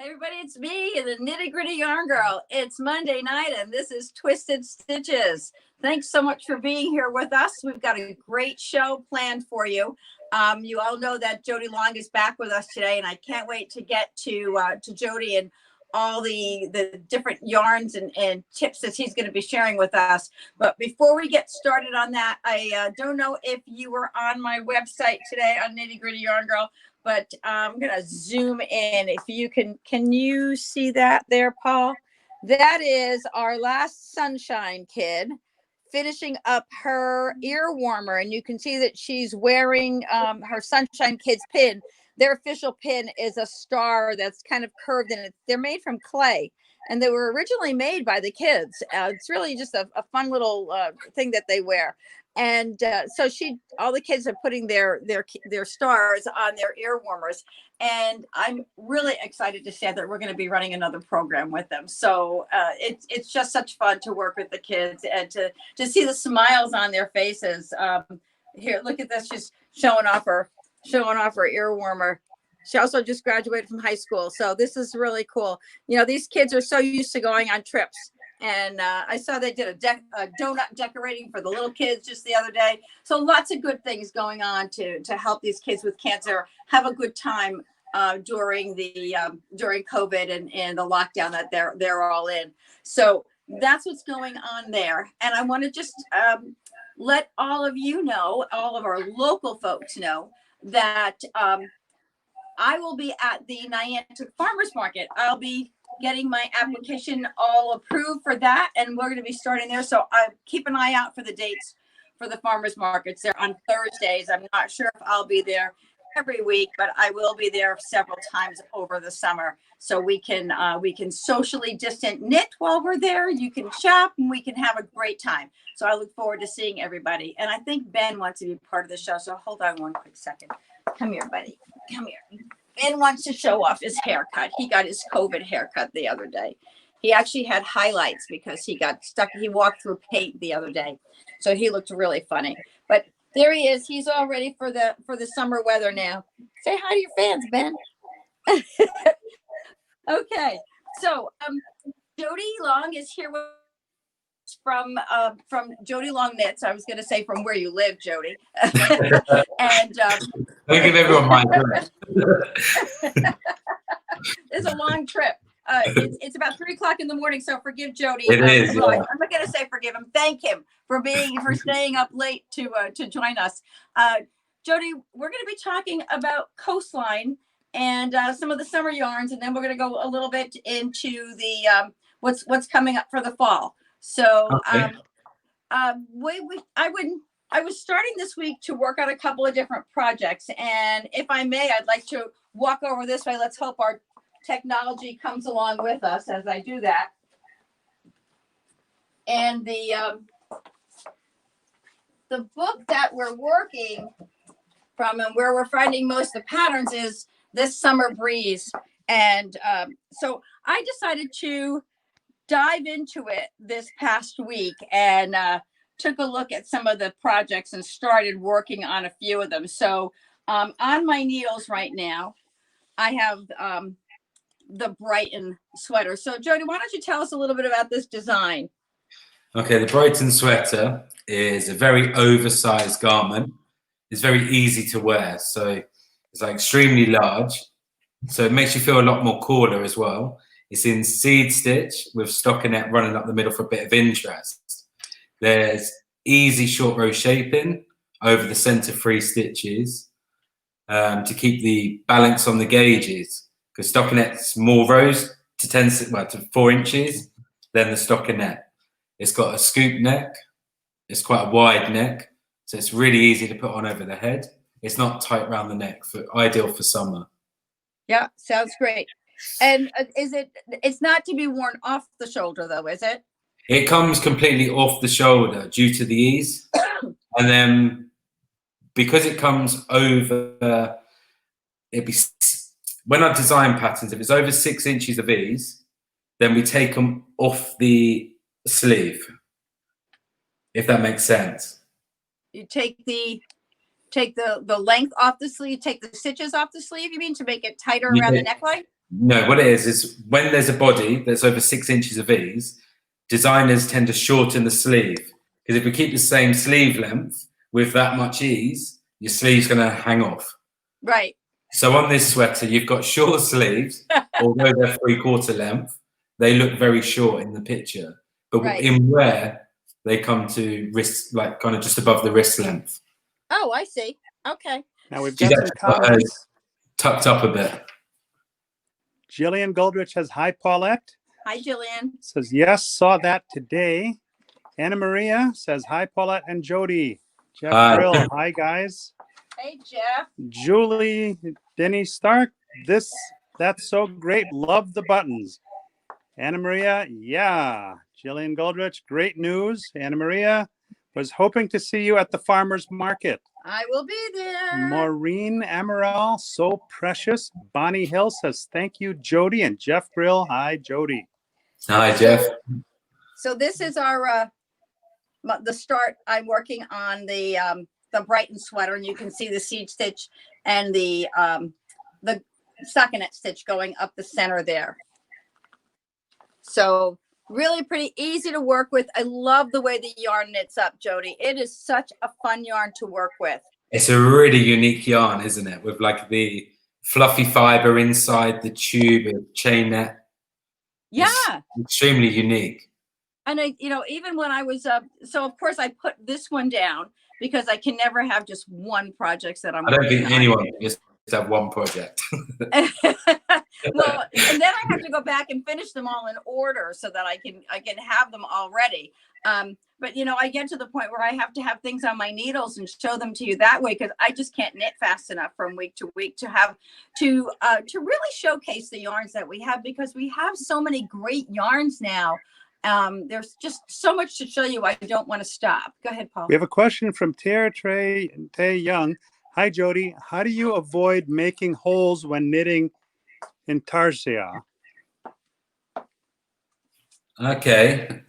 Hey everybody, it's me, the Nitty Gritty Yarn Girl. It's Monday night and this is Twisted Stitches. Thanks so much for being here with us. We've got a great show planned for you. You all know that Jody Long is back with us today, and I can't wait to get to Jody and all the different yarns and tips that he's going to be sharing with us. But before we get started on that, I don't know if you were on my website today on Nitty Gritty Yarn Girl, but I'm going to zoom in. If you can you see that there, Paul? That is our last Sunshine Kid finishing up her ear warmer. And you can see that she's wearing her Sunshine Kids pin. Their official pin is a star that's kind of curved, and they're made from clay. And they were originally made by the kids. It's really just a fun little thing that they wear. And so all the kids are putting their stars on their ear warmers, and I'm really excited to say that we're going to be running another program with them. So it's just such fun to work with the kids and to see the smiles on their faces. Here, look at this, she's showing off her ear warmer. She also just graduated from high school, so this is really cool. You know, these kids are so used to going on trips. And I saw they did a donut decorating for the little kids just the other day. So lots of good things going on to help these kids with cancer have a good time during COVID and the lockdown that they're all in. So that's what's going on there. And I want to just let all of you know, all of our local folks know that I will be at the Niantic Farmers Market. I'll be getting my application all approved for that, and we're going to be starting there. So keep an eye out for the dates for the farmers markets. They're on Thursdays. I'm not sure if I'll be there every week, but I will be there several times over the summer. So we can socially distant knit while we're there. You can shop and we can have a great time. So I look forward to seeing everybody. And I think Ben wants to be part of the show. So hold on one quick second. Come here, buddy. Come here. Ben wants to show off his haircut. He got his COVID haircut the other day. He actually had highlights because he got stuck. He walked through paint the other day. So he looked really funny. But there he is. He's all ready for the summer weather now. Say hi to your fans, Ben. Okay. So Jody Long is here with from Jody Long Knits. I was going to say from where you live, Jody. And don't give everyone my address. It's a long trip. It's about 3 o'clock in the morning, so forgive Jody. It is. Well, I'm not going to say forgive him. Thank him for staying up late to join us. Jody, we're going to be talking about coastline and some of the summer yarns, and then we're going to go a little bit into the what's coming up for the fall. So Okay. I was starting this week to work on a couple of different projects, and if I may, I'd like to walk over this way. Let's hope our technology comes along with us as I do that. And the book that we're working from and where we're finding most of the patterns is This Summer Breeze. And so I decided to dive into it this past week and took a look at some of the projects and started working on a few of them. So on my needles right now, I have the Brighton sweater. So Jody, why don't you tell us a little bit about this design? Okay, the Brighton sweater is a very oversized garment. It's very easy to wear, so it's like extremely large. So it makes you feel a lot more cooler as well. It's in seed stitch with stockinette running up the middle for a bit of interest. There's easy short row shaping over the center 3 stitches to keep the balance on the gauges, because stockinette's more rows to 4 inches than the stockinette. It's got a scoop neck. It's quite a wide neck, so it's really easy to put on over the head. It's not tight around the neck, ideal for summer. Yeah, sounds great. And it's not to be worn off the shoulder though, is it? It comes completely off the shoulder due to the ease. And then because it comes over, when I design patterns, if it's over 6 inches of ease, then we take them off the sleeve, if that makes sense. You take the length off the sleeve, take the stitches off the sleeve, you mean, to make it tighter around the neckline? No, what it is when there's a body that's over 6 inches of ease, designers tend to shorten the sleeve. Because if we keep the same sleeve length with that much ease, your sleeve's going to hang off. Right. So on this sweater, you've got short sleeves, although they're 3/4 length, they look very short in the picture. But Right. in wear, they come to wrist, like kind of just above the wrist length. Oh, I see. Okay. Now we've She's got some actually got hers comments. tucked up a bit. Jillian Goldrich says, hi, Paulette. Hi, Jillian. Says, yes, saw that today. Anna Maria says, hi, Paulette and Jody. Jeff Hi. Brill, hi, guys. Hey, Jeff. Julie Denny Stark, that's so great. Love the buttons. Anna Maria, yeah. Jillian Goldrich, great news. Anna Maria, was hoping to see you at the farmer's market. I will be there. Maureen Amaral, so precious. Bonnie Hill says, thank you, Jody. And Jeff Brill, hi, Jody. Hi, Jeff. So this is our the start. I'm working on the Brighton sweater, and you can see the seed stitch and the stockinette stitch going up the center there. So really pretty easy to work with. I love the way the yarn knits up, Jody. It is such a fun yarn to work with. It's a really unique yarn, isn't it? With like the fluffy fiber inside the tube of chain net. Yeah. It's extremely unique. And even when I was so of course I put this one down because I can never have just one project that I'm I don't working think on. anyone can just have one project. Well, and then I have to go back and finish them all in order so that I can have them all ready. But I get to the point where I have to have things on my needles and show them to you that way because I just can't knit fast enough from week to week to have to really showcase the yarns that we have because we have so many great yarns now. There's just so much to show you. I don't want to stop. Go ahead, Paul. We have a question from Tara Tay Young. Hi, Jody. How do you avoid making holes when knitting intarsia? Okay.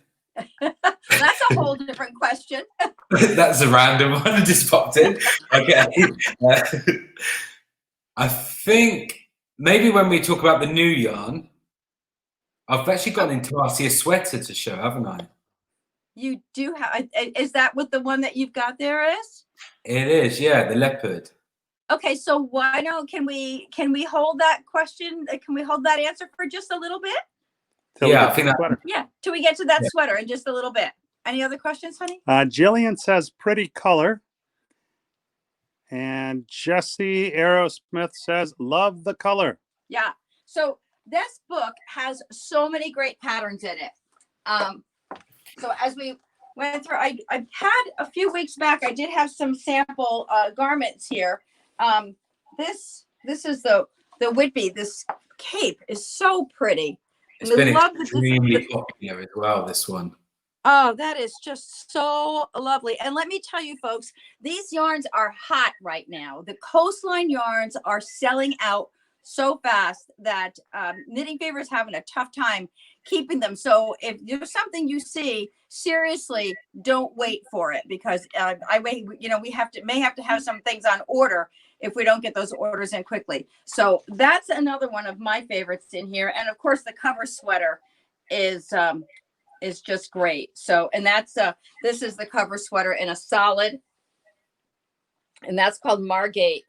That's a whole different question. That's a random one that just popped in. Okay. I think maybe when we talk about the new yarn, I've actually got an intarsia sweater to show, haven't I? You do have. Is that what the one that you've got there is? It is, yeah, the leopard. Okay, so why don't can we hold that question? Can we hold that answer for just a little bit? Yeah, I think that. Yeah, till we get to that sweater in just a little bit. Any other questions, honey? Jillian says pretty color. And Jesse Aerosmith says love the color. Yeah. So this book has so many great patterns in it. So as we went through, I had a few weeks back, I did have some sample garments here. This is the Whitby. This cape is so pretty. It's been extremely popular as well, this one. Oh, that is just so lovely. And let me tell you, folks, these yarns are hot right now. The coastline yarns are selling out so fast that Knitting Fever is having a tough time keeping them. So if there's something you see, seriously, don't wait for it because we may have to have some things on order if we don't get those orders in quickly. So that's another one of my favorites in here. And of course, the cover sweater is just great. So, and that's this is the cover sweater in a solid, and that's called Margate.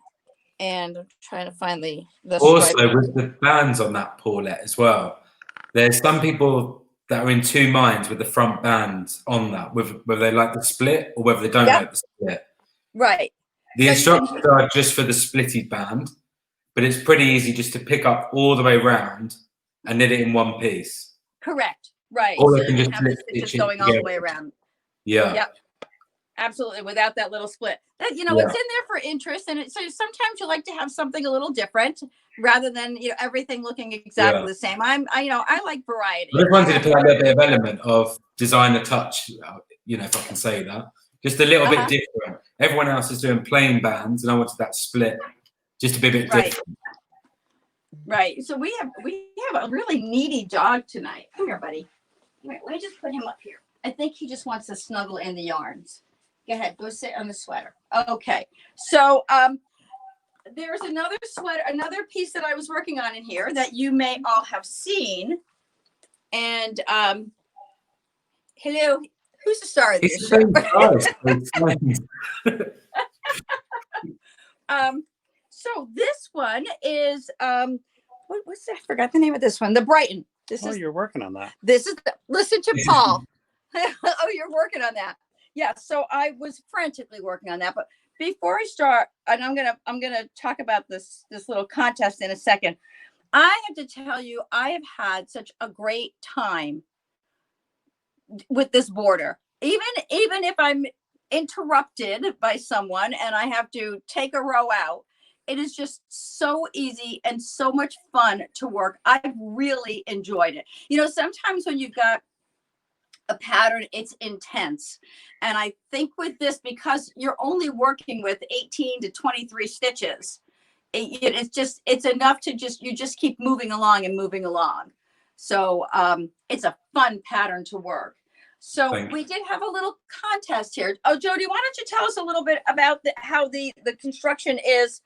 And I'm trying to find the also stripe. with the bands on that Paulette as well. There's some people that are in two minds with the front bands on that, whether they like the split or whether they don't like the split. Right. The instructions are just for the splitted band, but it's pretty easy just to pick up all the way around and knit it in one piece. Correct. Right. Or So they can you just have the stitches going all the way around. Yeah. Yep. Absolutely. Without that little split. That it's in there for interest, and so sometimes you like to have something a little different rather than everything looking exactly the same. I like variety. I just wanted to put a little bit of element of designer touch, if I can say that. Just a little bit different. Everyone else is doing plain bands, and I wanted that split just to be a bit different. Right. So we have a really needy dog tonight. Come here, buddy. Let me just put him up here. I think he just wants to snuggle in the yarns. Go ahead. Go sit on the sweater. Okay. So there's another sweater, another piece that I was working on in here that you may all have seen. And hello, who's the star of this It's show? so nice. So this one is what's that? I forgot the name of this one. The Brighton. You're working on that. This is listen to Paul. Oh, you're working on that. Yeah. So I was frantically working on that. But before I start, and I'm gonna talk about this little contest in a second. I have to tell you, I have had such a great time with this border. Even if I'm interrupted by someone and I have to take a row out, it is just so easy and so much fun to work. I've really enjoyed it. You know, sometimes when you've got a pattern, it's intense. And I think with this, because you're only working with 18 to 23 stitches, it's enough to you just keep moving along and moving along. So it's a fun pattern to work. So we did have a little contest here. Oh, Jody, why don't you tell us a little bit about how the construction is?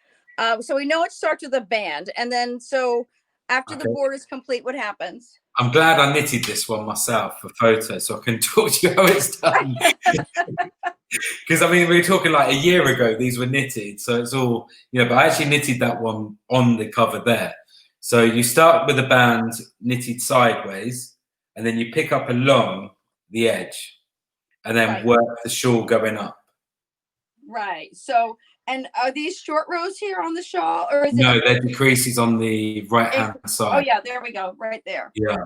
So we know it starts with a band, and then so after the border is complete, what happens? I'm glad I knitted this one myself for photo, so I can talk to you how it's done. Because I mean, we were talking like a year ago, these were knitted, so it's all, you know, but I actually knitted that one on the cover there. So you start with a band knitted sideways, and then you pick up along the edge, and then work the shawl going up. Right. So, and are these short rows here on the shawl, or is no, they're decreases on the right-hand side. Oh yeah, there we go, right there. Yeah.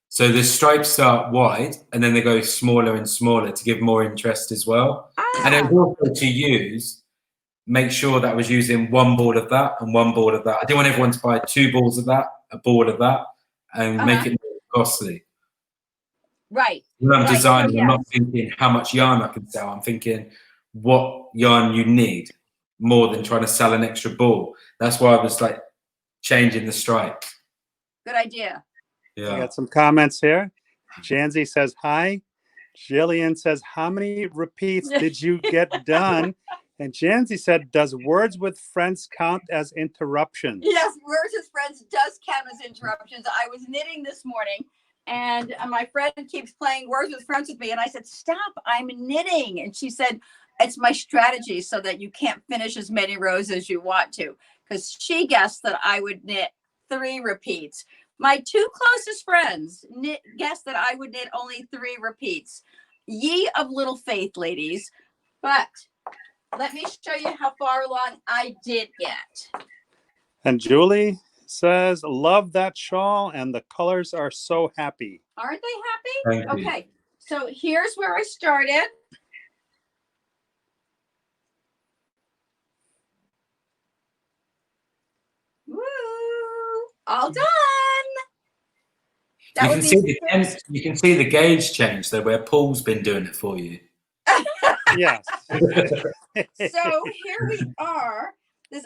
So the stripes start wide, and then they go smaller and smaller to give more interest as well. And then also to use, make sure that I was using one ball of that and one ball of that. I didn't want everyone to buy two balls of that, a ball of that, and make it more costly. Right. When I'm designing, I'm not thinking how much yarn I can sell. I'm thinking what yarn you need more than trying to sell an extra ball. That's why I was like changing the stripe. Good idea. Yeah. We got some comments here. Janzi says hi. Jillian says, how many repeats did you get done? And Janzi said, does words with friends count as interruptions? Yes, words with friends does count as interruptions. I was knitting this morning, and my friend keeps playing words with friends with me. And I said, stop, I'm knitting. And she said, it's my strategy so that you can't finish as many rows as you want to. Because she guessed that I would knit 3 repeats. My 2 closest friends guessed that I would knit only 3 repeats. Ye of little faith, ladies. But let me show you how far along I did get. And Julie says, love that shawl, and the colors are so happy. Aren't they happy? Thank you. Okay, so here's where I started. Woo! All done. You can see the gauge change there where Paul's been doing it for you. Yes. So here we are.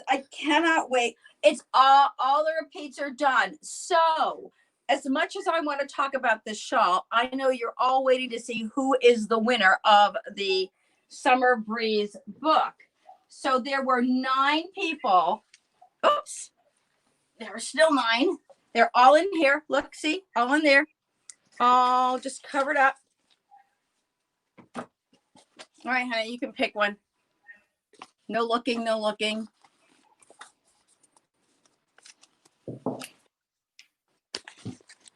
I cannot wait. It's all the repeats are done. So as much as I want to talk about this shawl, I know you're all waiting to see who is the winner of the Summer Breeze book. So there were 9 people. Oops. There are still 9. They're all in here. Look, see, all in there. All just covered up. All right, honey, you can pick one. No looking, no looking.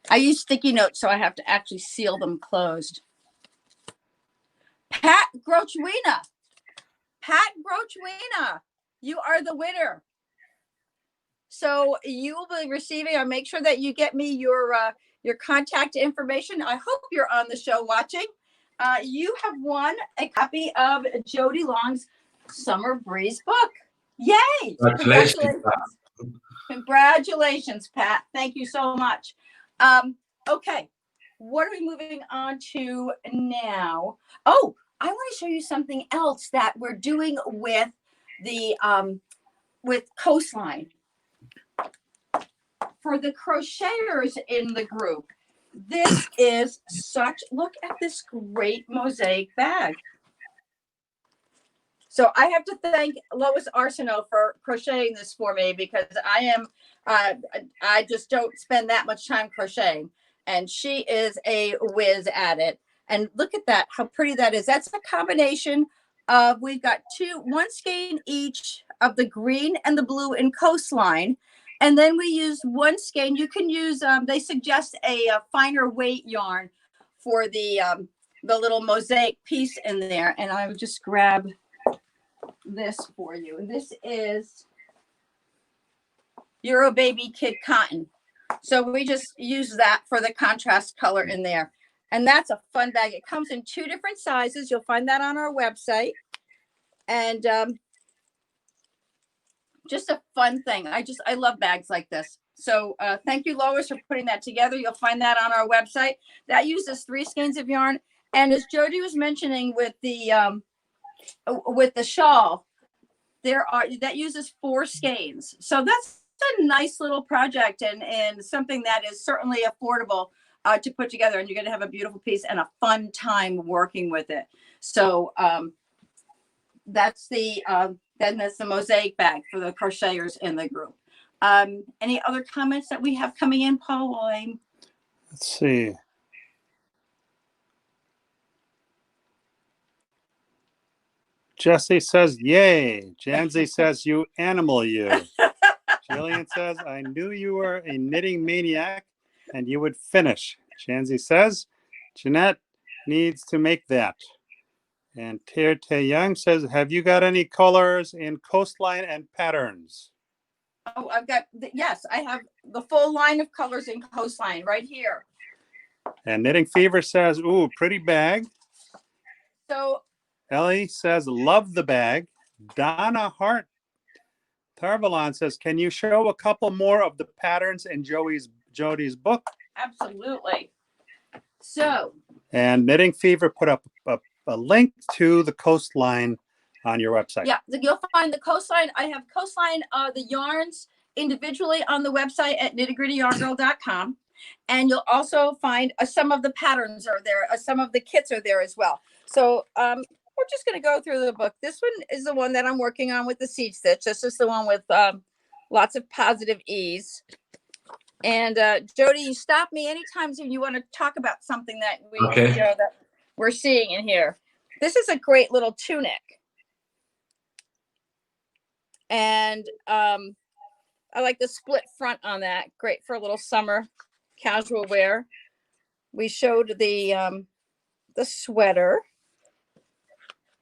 I use sticky notes, so I have to actually seal them closed. Pat Grochwina. Pat Grochwina, you are the winner. So you will be receiving, I'll make sure that you get me your contact information. I hope you're on the show watching. You have won a copy of Jody Long's Summer Breeze book. Yay! Congratulations. Congratulations, Pat. Thank you so much. Okay, what are we moving on to now? Oh, I want to show you something else that we're doing with the with Coastline. For the crocheters in the group, this is look at this great mosaic bag. So I have to thank Lois Arsenault for crocheting this for me, because I just don't spend that much time crocheting, and she is a whiz at it. And look at that, how pretty that is. That's a combination of, we've got one skein each of the green and the blue in Coastline. And then we use one skein. You can use, they suggest a finer weight yarn for the little mosaic piece in there. And I would just grab this for you. And this is Euro Baby Kid Cotton. So we just use that for the contrast color in there. And that's a fun bag. It comes in 2 different sizes. You'll find that on our website. And just a fun thing. I love bags like this. So thank you, Lois, for putting that together. You'll find that on our website. That uses 3 skeins of yarn. And as Jody was mentioning with the shawl, that uses 4 skeins. So that's a nice little project, and something that is certainly affordable to put together, and you're going to have a beautiful piece and a fun time working with it. So that's the mosaic bag for the crocheters in the group. Any other comments that we have coming in, Paul? Let's see. Jesse says, yay. Janzi says, you animal, you. Jillian says, I knew you were a knitting maniac and you would finish. Janzi says, Jeanette needs to make that. And Tir Te Young says, have you got any colors in Coastline and patterns? Oh, yes, I have the full line of colors in Coastline right here. And Knitting Fever says, ooh, pretty bag. So Ellie says, love the bag. Donna Hart Tarvalon says, can you show a couple more of the patterns in Jody's book? Absolutely. So. And Knitting Fever put up a link to the Coastline on your website. Yeah, you'll find the Coastline. I have Coastline, the yarns individually on the website at KnittyGrittyYarnGirl.com. And you'll also find some of the patterns are there. Some of the kits are there as well. So we're just going to go through the book. This one is the one that I'm working on with the seed stitch. This is the one with lots of positive ease. And Jody, you stop me anytime you want to talk about something that that we're seeing in here. This is a great little tunic. And I like the split front on that. Great for a little summer casual wear. We showed the sweater,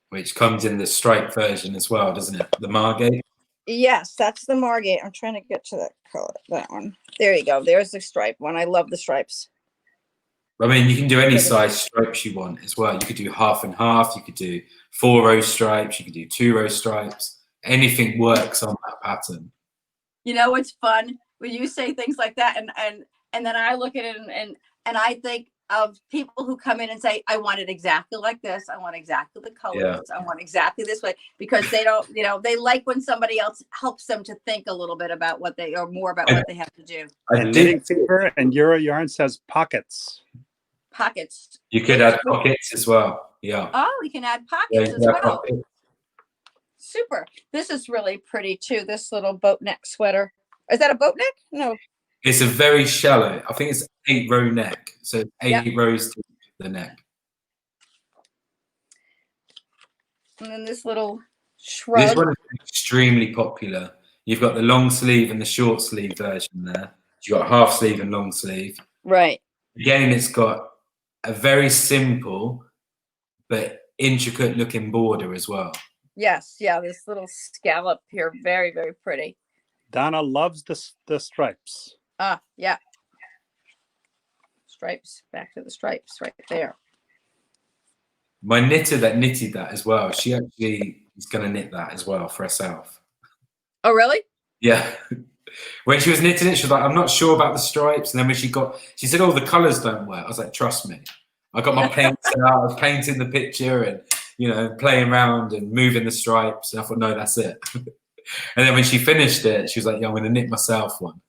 which comes in the stripe version as well, doesn't it? The Margate. Yes, that's the Margate. I'm trying to get to that color. That one. There you go. There's the stripe one. I love the stripes. I mean, you can do any size stripes you want as well. You could do half and half. You could do 4-row stripes. You could do 2-row stripes. Anything works on that pattern. You know, it's fun when you say things like that, and then I look at it and I think of people who come in and say, I want it exactly like this. I want exactly the colors. Yeah. I want exactly this way, because they don't, they like when somebody else helps them to think a little bit about what they, or more about what they have to do. And Knitting Fever and Euro Yarn says pockets. Pockets. You could add pockets as well. Yeah. Oh, we can add pockets as well. Pockets. Super. This is really pretty too. This little boat neck sweater. Is that a boat neck? No. It's a very shallow. I think it's 8-row neck. So 8 rows to the neck. And then this little shrug. This one is extremely popular. You've got the long sleeve and the short sleeve version there. You've got half sleeve and long sleeve. Right. Again, it's got a very simple but intricate looking border as well. Yes, yeah, this little scallop here, very, very pretty. Donna loves the stripes. Ah, yeah. Stripes, back to the stripes right there. My knitter that knitted that as well, she actually is going to knit that as well for herself. Oh, really? Yeah. When she was knitting it, she was like, I'm not sure about the stripes. And then when she said, oh, the colors don't work. I was like, trust me. I got my paints out, I was painting the picture and, playing around and moving the stripes. And I thought, no, that's it. And then when she finished it, she was like, yeah, I'm going to knit myself one.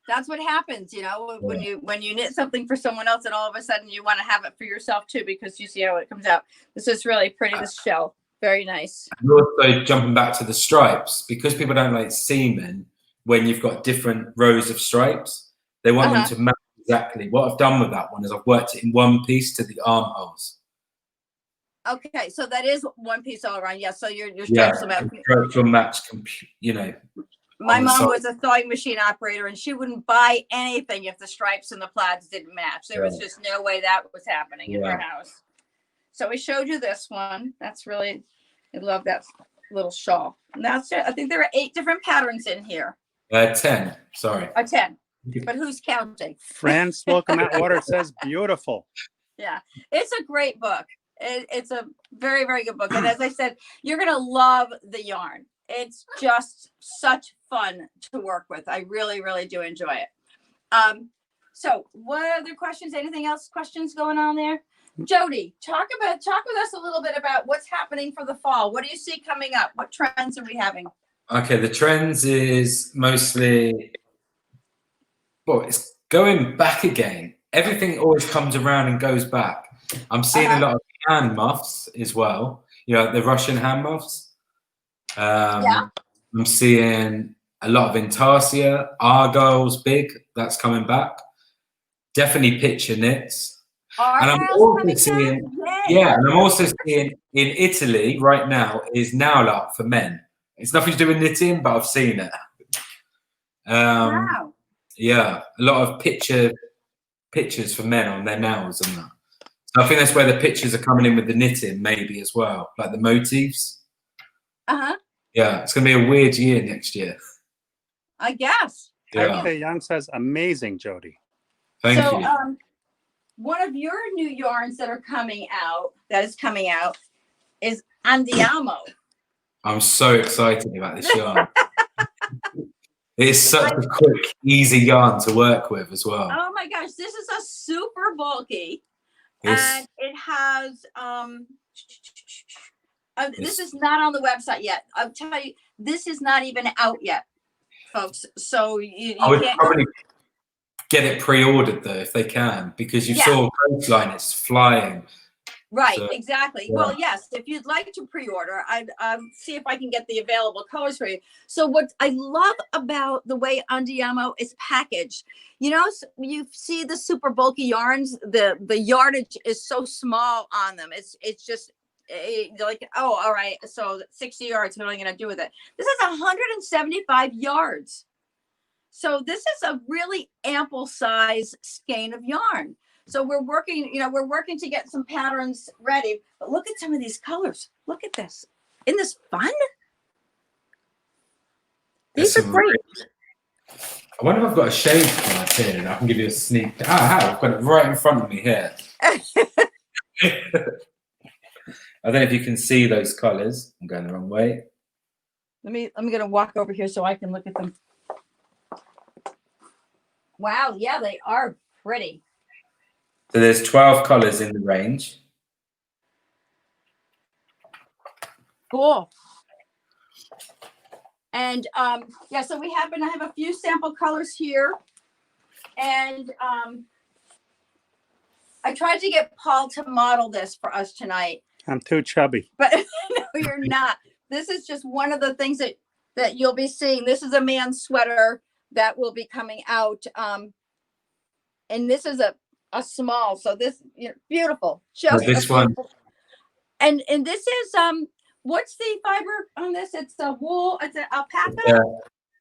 That's what happens, when you knit something for someone else and all of a sudden you want to have it for yourself too, because you see how it comes out. This is really pretty, this shell. Very nice. And also jumping back to the stripes, because people don't like seaming when you've got different rows of stripes, they want them to match exactly. What I've done with that one is I've worked it in one piece to the armholes. Okay, so that is one piece all around. Yeah, so your stripes will match. Stripes will match, My mom was a sewing machine operator, and she wouldn't buy anything if the stripes and the plaids didn't match. There was just no way that was happening in her house. So we showed you this one. That's really, I love that little shawl. And that's it. I think there are 8 different patterns in here. 10, sorry. 10. But who's counting? France Welcome Atwater says beautiful. Yeah, it's a great book. It's a very, very good book. And as I said, you're going to love the yarn. It's just such fun to work with. I really, really do enjoy it. So what other questions? Anything else? Questions going on there? Jody, talk with us a little bit about what's happening for the fall. What do you see coming up? What trends are we having? Okay, the trends is mostly, well, it's going back again. Everything always comes around and goes back. I'm seeing a lot of hand muffs as well. The Russian hand muffs. I'm seeing a lot of intarsia, argyle's big. That's coming back. Definitely picture knits. And I'm also seeing, and I'm also seeing in Italy right now is now art for men. It's nothing to do with knitting, but I've seen it. Wow. Yeah, a lot of pictures for men on their nails and that. So I think that's where the pictures are coming in with the knitting, maybe as well, like the motifs. Yeah, it's going to be a weird year next year. I guess. Yeah. Okay, Young says amazing, Jody. Thank you. One of your new yarns that is coming out, is Andiamo. I'm so excited about this yarn. It's such a quick, easy yarn to work with as well. Oh my gosh, this is a super bulky. And it has, this is not on the website yet. I'll tell you, this is not even out yet, folks. So you I would can't probably get it pre-ordered though, if they can, because you saw Coastline, it's flying. Right, So, exactly. yeah. Well, yes, if you'd like to pre-order, I'd see if I can get the available colors for you. So what I love about the way Andiamo is packaged, you see the super bulky yarns, the yardage is so small on them. It's just like, oh, all right, so 60 yards, what am I going to do with it? This is 175 yards. So this is a really ample size skein of yarn. So we're working to get some patterns ready, but look at some of these colors. Look at this. Isn't this fun? These are great. I wonder if I've got a shade card here and I can give you a sneak. I have. I've got it right in front of me here. I don't know if you can see those colors. I'm going the wrong way. I'm going to walk over here so I can look at them. Wow. Yeah, they are pretty. So there's 12 colors in the range. Cool. And so I have a few sample colors here. And I tried to get Paul to model this for us tonight. I'm too chubby. But no, you're not. This is just one of the things that you'll be seeing. This is a man's sweater that will be coming out. And this is a small, so this beautiful. This one. And this is what's the fiber on this? It's a wool. It's an alpaca.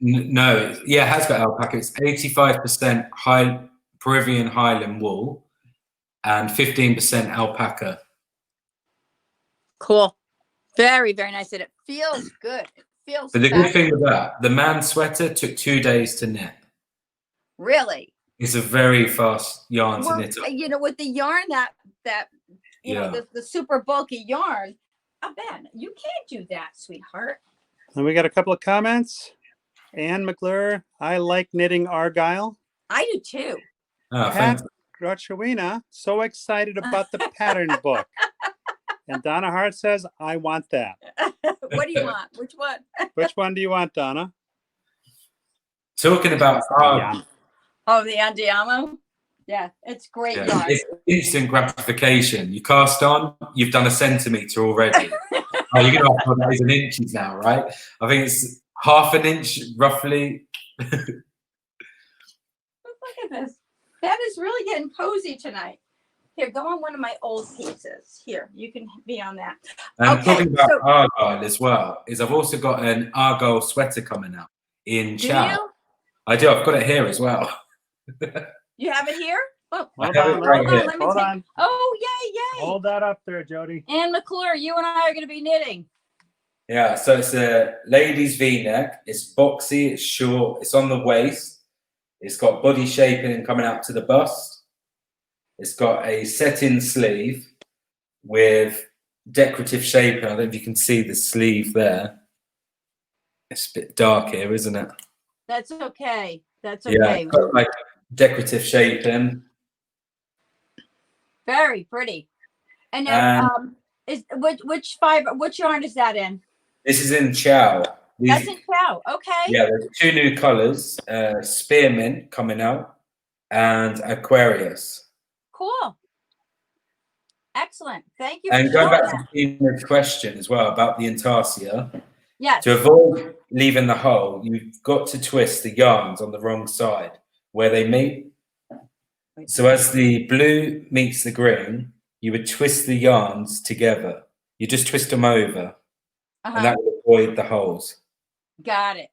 No, it has got alpaca. It's 85% Peruvian Highland wool and 15% alpaca. Cool. Very, very nice. And it feels good. It feels. But the good thing with that, the man's sweater took 2 days to knit. Really? It's a very fast yarn to knit up. With the yarn the super bulky yarn, Ben, you can't do that, sweetheart. And we got a couple of comments. Anne McClure, I like knitting argyle. I do too. Oh, Pat Rochowina, so excited about the pattern book. And Donna Hart says, I want that. What do you want? Which one? Which one do you want, Donna? Talking about Oh, the Andiamo? Yeah, it's great yarn. It's instant gratification. You cast on, you've done a centimetre already. Oh, you're going to ask what that is in inches now, right? I think it's half an inch, roughly. Look at this. That is really getting cozy tonight. Here, go on one of my old pieces. Here, you can be on that. And Okay, talking about so Argyle as well, is I've also got an Argyle sweater coming out in do Chow. you? I do. I've got it here as well. You have it here? Oh, Hold have it on, right hold here. on. Let me hold take. on. Oh, yay! Hold that up there, Jody. Ann McClure, you and I are going to be knitting. Yeah, so it's a ladies V-neck. It's boxy, it's short, it's on the waist. It's got body shaping coming out to the bust. It's got a set-in sleeve with decorative shaping. I don't know if you can see the sleeve there. It's a bit dark here, isn't it? That's okay. That's Yeah, okay. it's got like decorative shaping. Very pretty. And now, is which fiber? Which yarn is that in? This is in Chow. That's in Chow. Okay. Yeah, there's two new colours, Spearmint coming out and Aquarius. Cool. Excellent. Thank you for And going showing back to that. Tina's question as well about the intarsia, Yes. to avoid leaving the hole, you've got to twist the yarns on the wrong side where they meet. So as the blue meets the green, you would twist the yarns together. You just twist them over, and that will avoid the holes. Got it.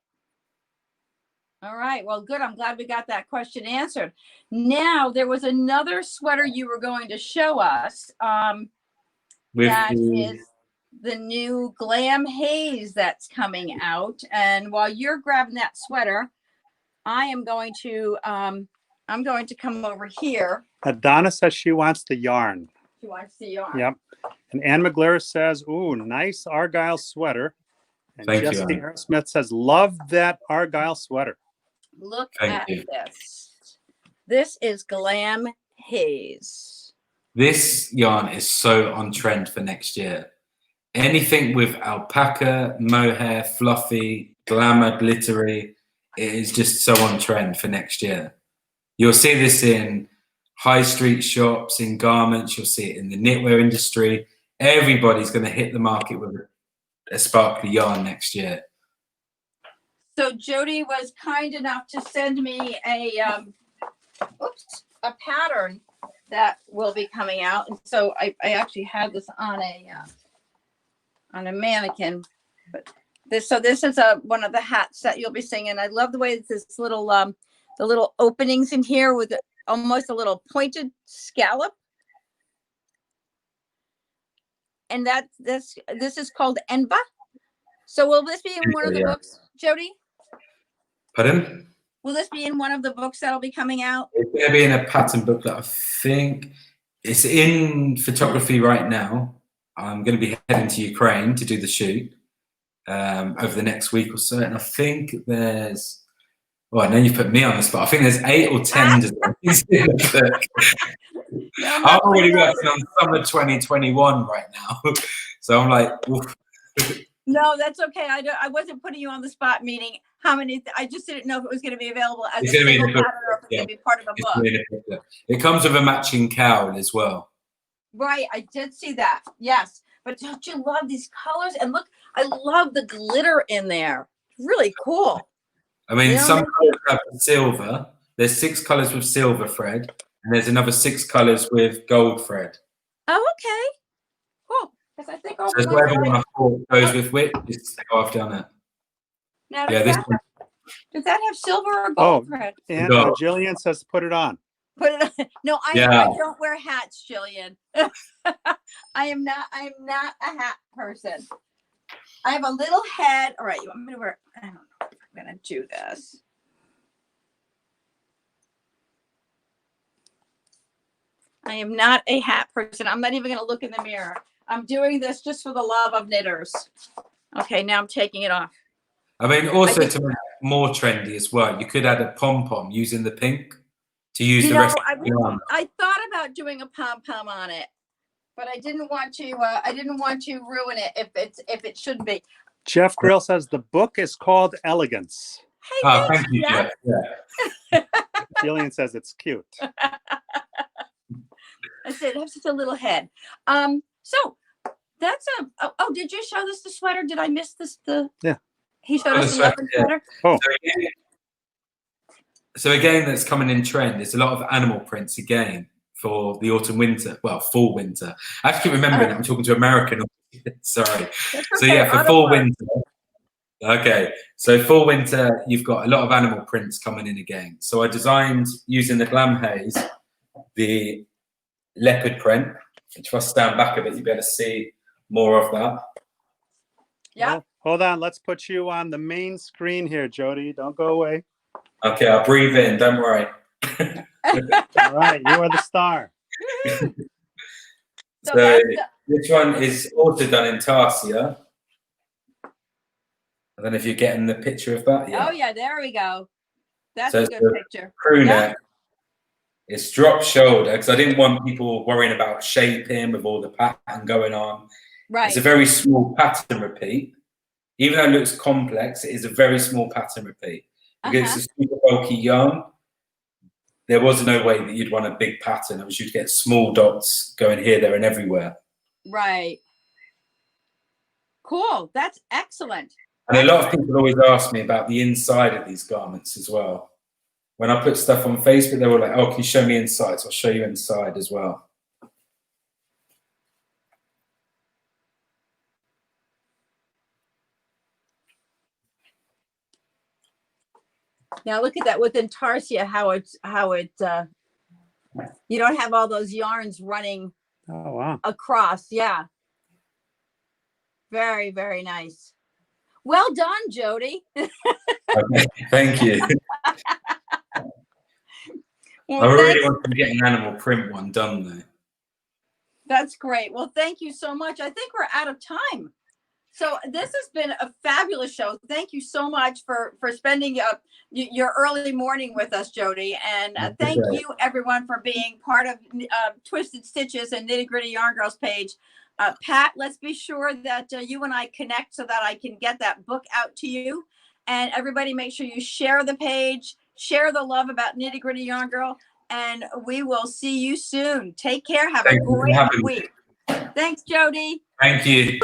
All right. Well, good. I'm glad we got that question answered. Now, there was another sweater you were going to show us. That is the new Glam Haze that's coming out. And while you're grabbing that sweater, I'm going to come over here. Donna says she wants the yarn. She wants the yarn. Yep. And Ann McGlure says, ooh, nice Argyle sweater. And Thank you, Jesse Ann. Smith says, love that Argyle sweater. Look Thank at you. this. This is Glam Haze. This yarn is so on trend for next year. Anything with alpaca, mohair, fluffy, glamour, glittery, it is just so on trend for next year. You'll see this in high street shops, in garments, you'll see it in the knitwear industry. Everybody's going to hit the market with a sparkly yarn next year. So Jody was kind enough to send me a pattern that will be coming out. And so I actually had this on a mannequin, but this is one of the hats that you'll be seeing. And I love the way this little the little openings in here with almost a little pointed scallop. And that this is called Enva. So will this be in one of the books, Jody? Pardon? Will this be in one of the books that'll be coming out? It's going to be in a pattern booklet. I think it's in photography right now. I'm going to be heading to Ukraine to do the shoot over the next week or so. And I think there's, well, now you put me on the spot. I think there's 8 or 10 designs in the book. I'm already working on summer 2021 right now. So I'm like, oof. No, that's okay. I wasn't putting you on the spot, meaning how many, I just didn't know if it was going to be available as a single pattern or if it's going to be part of a book. It comes with a matching cowl as well. Right, I did see that. Yes, but don't you love these colors? And look, I love the glitter in there. Really cool. I mean, some colors have silver. There's 6 colors with silver thread, and there's another 6 colors with gold thread. Oh, okay. Cool. Because I think all So whatever one I thought goes with which, is how I've done it. Now, Yeah, does that have silver or gold thread? And Jillian says, put it on. Put it on. No, I don't wear hats, Jillian. I'm not a hat person. I have a little head. All right, you want me to wear? I don't know if I'm gonna do this. I am not a hat person. I'm not even gonna look in the mirror. I'm doing this just for the love of knitters. Okay, now I'm taking it off. I mean, also to make it more trendy as well, you could add a pom-pom using the pink to use the rest of the yarn. I thought about doing a pom-pom on it, but I didn't want to ruin it if it shouldn't be. Jeff Grill says the book is called Elegance. Hey, thank you, Jeff. Yeah. Jillian says it's cute. I said, I have such a little head. So That's oh, did you show this the sweater? Did I miss this? Yeah. He showed us the sweater, leopard yeah. sweater. Oh, So again, that's coming in trend. There's a lot of animal prints again for the autumn winter. Well, fall winter. I have to keep remembering that I'm talking to American. Sorry. That's So okay, yeah, for auto fall work. winter. Okay, so fall winter, you've got a lot of animal prints coming in again. So I designed using the Glam Haze, the leopard print. If I stand back a bit, you'll be able to see more of that. Yeah. well, hold on. Let's put you on the main screen here, Jody. Don't go away. Okay, I'll breathe in. Don't worry. All right, you are the star. So So that's this one is also done in tarsia. I don't know if you're getting the picture of that. oh yeah, there we go. That's So a it's good the picture. crew Yeah. neck. It's drop shoulder because I didn't want people worrying about shaping with all the pattern going on. Right. It's a very small pattern repeat. Even though it looks complex, it is a very small pattern repeat. Because it's a super bulky yarn, there was no way that you'd want a big pattern. It was you'd get small dots going here, there, and everywhere. Right. Cool. That's excellent. And a lot of people always ask me about the inside of these garments as well. When I put stuff on Facebook, they were like, oh, can you show me inside? So I'll show you inside as well. Now look at that with intarsia, how it you don't have all those yarns running Oh, wow. across. Yeah. Very, very nice. Well done, Jody. Okay, thank you. Well, I really thanks. want to get an animal print one done though. That's great. Well, thank you so much. I think we're out of time. So this has been a fabulous show. Thank you so much for spending your early morning with us, Jody. And thank you, everyone, for being part of Twisted Stitches and Nitty Gritty Yarn Girls page. Pat, let's be sure that you and I connect so that I can get that book out to you. And everybody, make sure you share the page, share the love about Nitty Gritty Yarn Girl, and we will see you soon. Take care. Have a great week. Thanks, Jody. Thank you.